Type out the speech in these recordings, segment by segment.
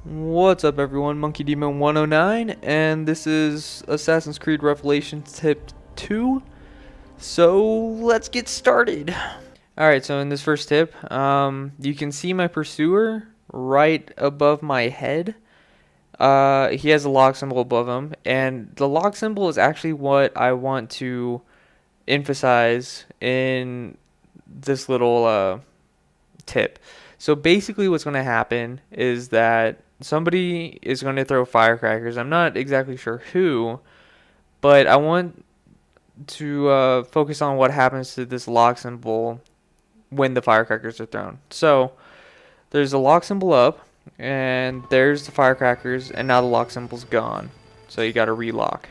What's up everyone, Monkey Demon 109, and this is Assassin's Creed Revelations Tip 2. So let's get started. Alright, so in this first tip, you can see my pursuer right above my head. He has a lock symbol above him, and the lock symbol is actually what I want to emphasize in this little tip. So basically what's going to happen is that somebody is going to throw firecrackers. I'm not exactly sure who, but I want to focus on what happens to this lock symbol when the firecrackers are thrown. So there's a lock symbol up, and there's the firecrackers, and now the lock symbol's gone. So you got to relock.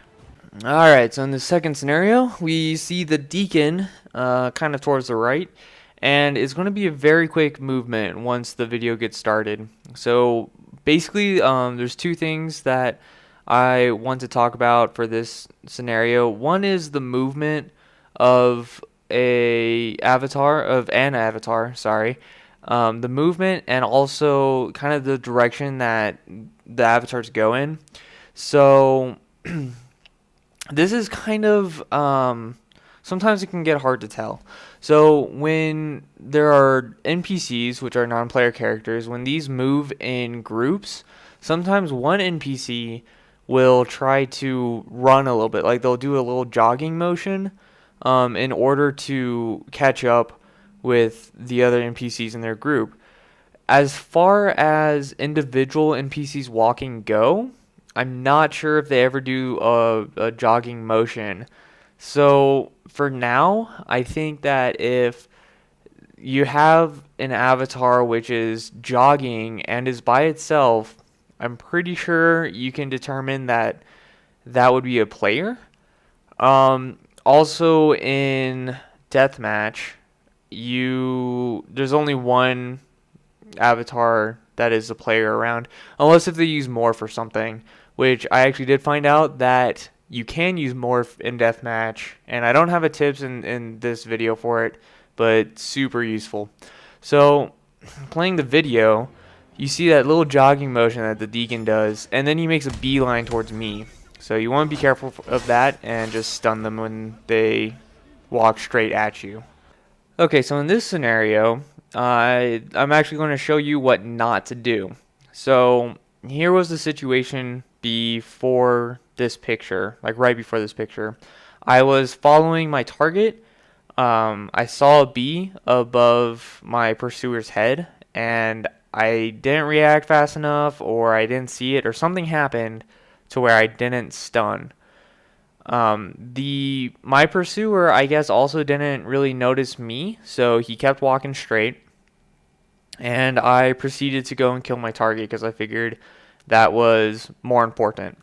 Alright, so in the second scenario, we see the deacon kind of towards the right, and it's going to be a very quick movement once the video gets started. So basically, there's two things that I want to talk about for this scenario. One is the movement of an avatar, sorry. The movement and also kind of the direction that the avatars go in. So this is kind of sometimes it can get hard to tell. So when there are NPCs, which are non-player characters, when these move in groups, sometimes one NPC will try to run a little bit, like they'll do a little jogging motion in order to catch up with the other NPCs in their group. As far as individual NPCs walking go, I'm not sure if they ever do a jogging motion. So for now, I think that if you have an avatar which is jogging and is by itself, I'm pretty sure you can determine that that would be a player. Also in deathmatch, there's only one avatar that is a player around, unless if they use morph or something, which I actually did find out that you can use morph in deathmatch, and I don't have a tips in this video for it, but super useful. So playing the video, you see that little jogging motion that the deacon does, and then he makes a beeline towards me. So you want to be careful of that and just stun them when they walk straight at you. Okay, so in this scenario, I'm actually going to show you what not to do. So here was the situation before this picture, like right before this picture. I was following my target. I saw a bee above my pursuer's head, and I didn't react fast enough, or I didn't see it, or something happened to where I didn't stun. My pursuer, I guess, also didn't really notice me, so he kept walking straight, and I proceeded to go and kill my target because I figured that was more important.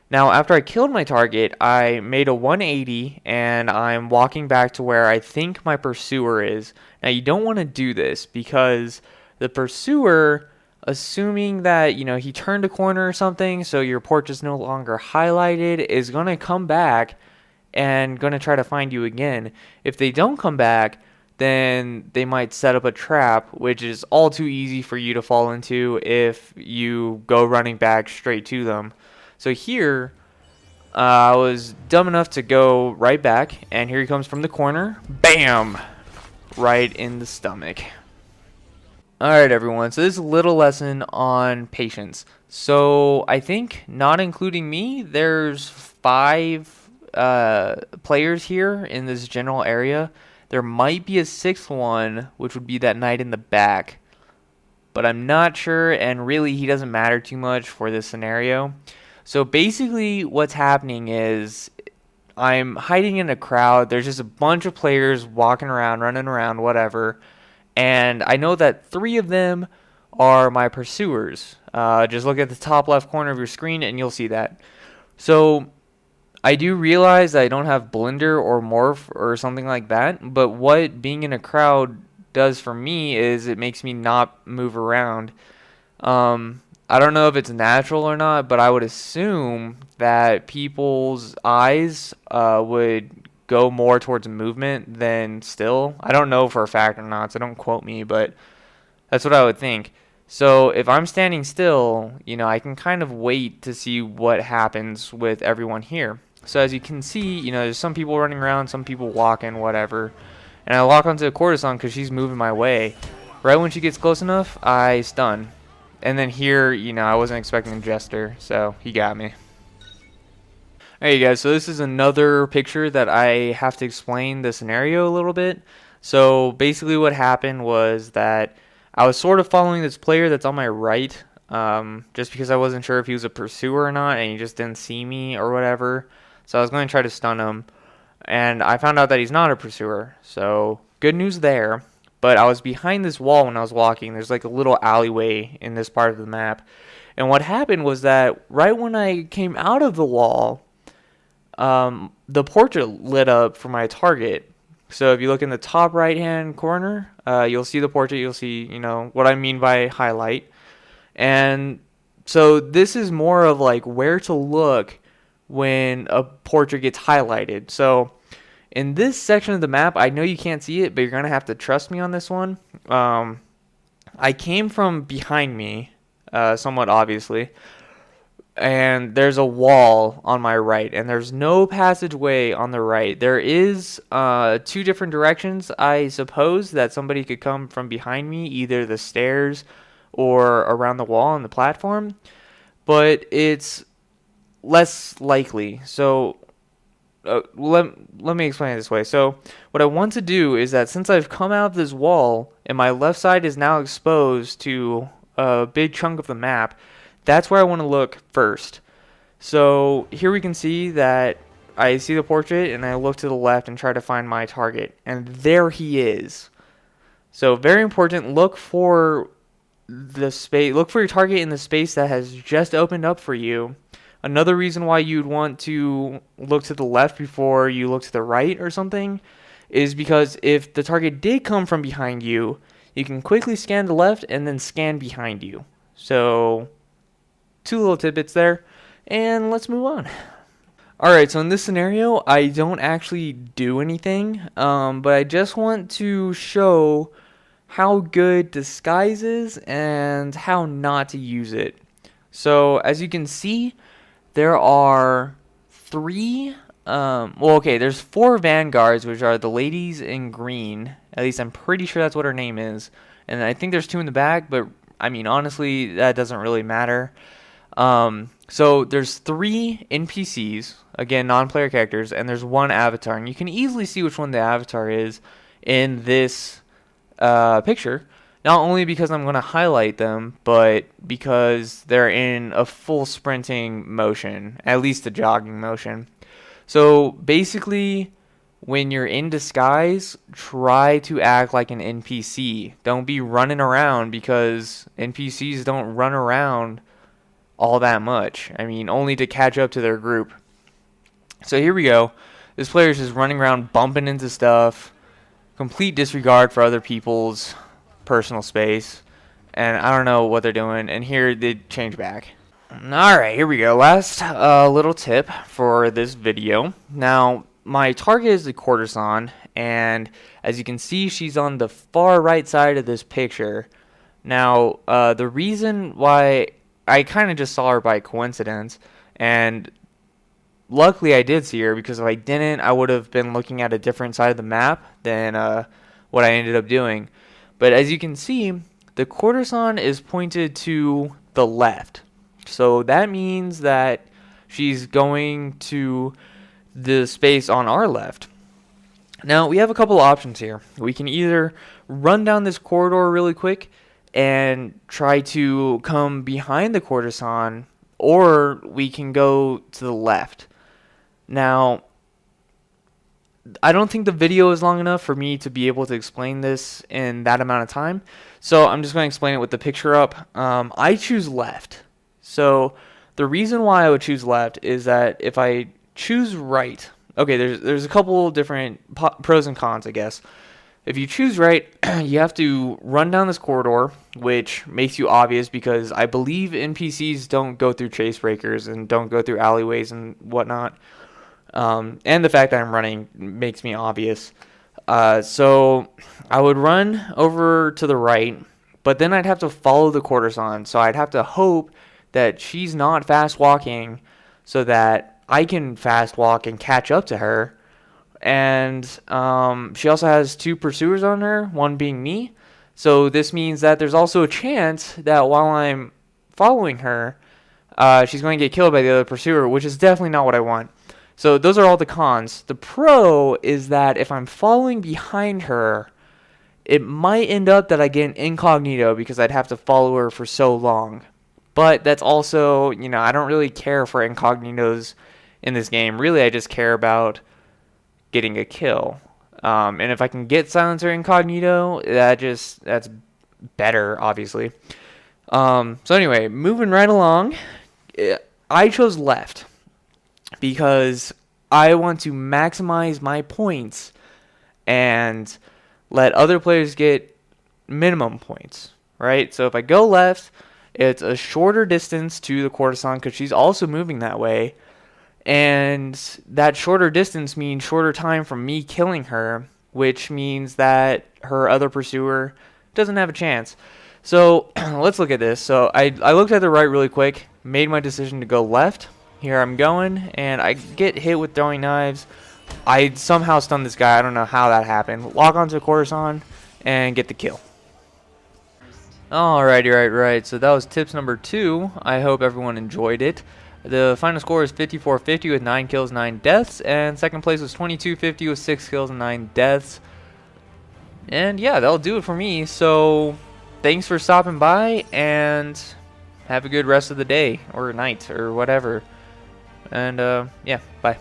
Now, after I killed my target, I made a 180, and I'm walking back to where I think my pursuer is. Now, you don't want to do this because the pursuer, assuming that, he turned a corner or something, so your porch is no longer highlighted, is going to come back and going to try to find you again. If they don't come back, then they might set up a trap, which is all too easy for you to fall into if you go running back straight to them. So here, I was dumb enough to go right back, and here he comes from the corner. Bam! Right in the stomach. Alright everyone, so this is a little lesson on patience. So I think, not including me, there's 5 players here in this general area. There might be a 6th one, which would be that knight in the back. But I'm not sure, and really he doesn't matter too much for this scenario. So basically what's happening is I'm hiding in a crowd. There's just a bunch of players walking around, running around, whatever. And I know that 3 of them are my pursuers. Just look at the top left corner of your screen and you'll see that. So I do realize I don't have blender or morph or something like that. But what being in a crowd does for me is it makes me not move around. I don't know if it's natural or not, but I would assume that people's eyes would go more towards movement than still. I don't know for a fact or not, so don't quote me, but that's what I would think. So if I'm standing still, you know, I can kind of wait to see what happens with everyone here. So as you can see, you know, there's some people running around, some people walking, whatever. And I lock onto the courtesan because she's moving my way. Right when she gets close enough, I stun. And then here, you know, I wasn't expecting Jester, so he got me. Alright guys, so this is another picture that I have to explain the scenario a little bit. So basically what happened was that I was sort of following this player that's on my right, just because I wasn't sure if he was a pursuer or not, and he just didn't see me or whatever. So I was going to try to stun him, and I found out that he's not a pursuer. So good news there. But I was behind this wall when I was walking. There's like a little alleyway in this part of the map. And what happened was that right when I came out of the wall, the portrait lit up for my target. So if you look in the top right hand corner, you'll see the portrait. You'll see, you know, what I mean by highlight. And so this is more of like where to look when a portrait gets highlighted. So in this section of the map, I know you can't see it, but you're going to have to trust me on this one. I came from behind me, somewhat obviously. And there's a wall on my right, and there's no passageway on the right. There is two different directions, I suppose, that somebody could come from behind me, either the stairs or around the wall on the platform, but it's less likely. So let me explain it this way. So what I want to do is that since I've come out of this wall and my left side is now exposed to a big chunk of the map, that's where I want to look first. So here we can see that I see the portrait and I look to the left and try to find my target. And there he is. So very important, look for the space, look for your target in the space that has just opened up for you. Another reason why you'd want to look to the left before you look to the right or something is because if the target did come from behind you, you can quickly scan the left and then scan behind you. So two little tidbits there, and let's move on. Alright, so in this scenario, I don't actually do anything, but I just want to show how good disguise is and how not to use it. So, as you can see, there are there's 4 vanguards, which are the ladies in green. At least I'm pretty sure that's what her name is. And I think there's 2 in the back, but I mean, honestly, that doesn't really matter. So there's 3 NPCs, again, non-player characters, and there's 1 avatar. And you can easily see which one the avatar is in this picture. Not only because I'm going to highlight them, but because they're in a full sprinting motion, at least a jogging motion. So basically, when you're in disguise, try to act like an NPC. Don't be running around, because NPCs don't run around all that much. I mean, only to catch up to their group. So here we go. This player is just running around, bumping into stuff. Complete disregard for other people's personal space. And I don't know what they're doing. And here they change back. Alright, here we go. Last little tip for this video. Now, my target is the courtesan. And as you can see, she's on the far right side of this picture. Now, the reason why I kind of just saw her by coincidence, and luckily I did see her, because if I didn't, I would have been looking at a different side of the map than what I ended up doing. But as you can see, the courtesan is pointed to the left. So that means that she's going to the space on our left. Now, we have a couple options here. We can either run down this corridor really quick and try to come behind the courtesan, or we can go to the left. Now, I don't think the video is long enough for me to be able to explain this in that amount of time, so I'm just going to explain it with the picture up. I choose left. So the reason why I would choose left is that if I choose right, okay, there's a couple different pros and cons, I guess. If you choose right, you have to run down this corridor, which makes you obvious because I believe NPCs don't go through chase breakers and don't go through alleyways and whatnot. And the fact that I'm running makes me obvious. So I would run over to the right, but then I'd have to follow the courtesan. So I'd have to hope that she's not fast walking so that I can fast walk and catch up to her. And she also has 2 pursuers on her, one being me. So this means that there's also a chance that while I'm following her, she's going to get killed by the other pursuer, which is definitely not what I want. So those are all the cons. The pro is that if I'm following behind her, it might end up that I get an incognito because I'd have to follow her for so long. But that's also, you know, I don't really care for incognitos in this game. Really, I just care about getting a kill. And if I can get silencer incognito, that's better, obviously. So anyway, moving right along, I chose left because I want to maximize my points and let other players get minimum points, right? So if I go left, it's a shorter distance to the courtesan because she's also moving that way. And that shorter distance means shorter time from me killing her, which means that her other pursuer doesn't have a chance. So let's look at this. So I looked at the right really quick, made my decision to go left. Here I'm going, and I get hit with throwing knives. I somehow stunned this guy. I don't know how that happened. Lock onto a courtesan and get the kill. Alrighty, right. So that was tips number 2. I hope everyone enjoyed it. The final score is 54-50 with 9 kills, 9 deaths. And second place was 22-50 with 6 kills and 9 deaths. And yeah, that'll do it for me. So thanks for stopping by, and have a good rest of the day or night or whatever. And yeah, bye.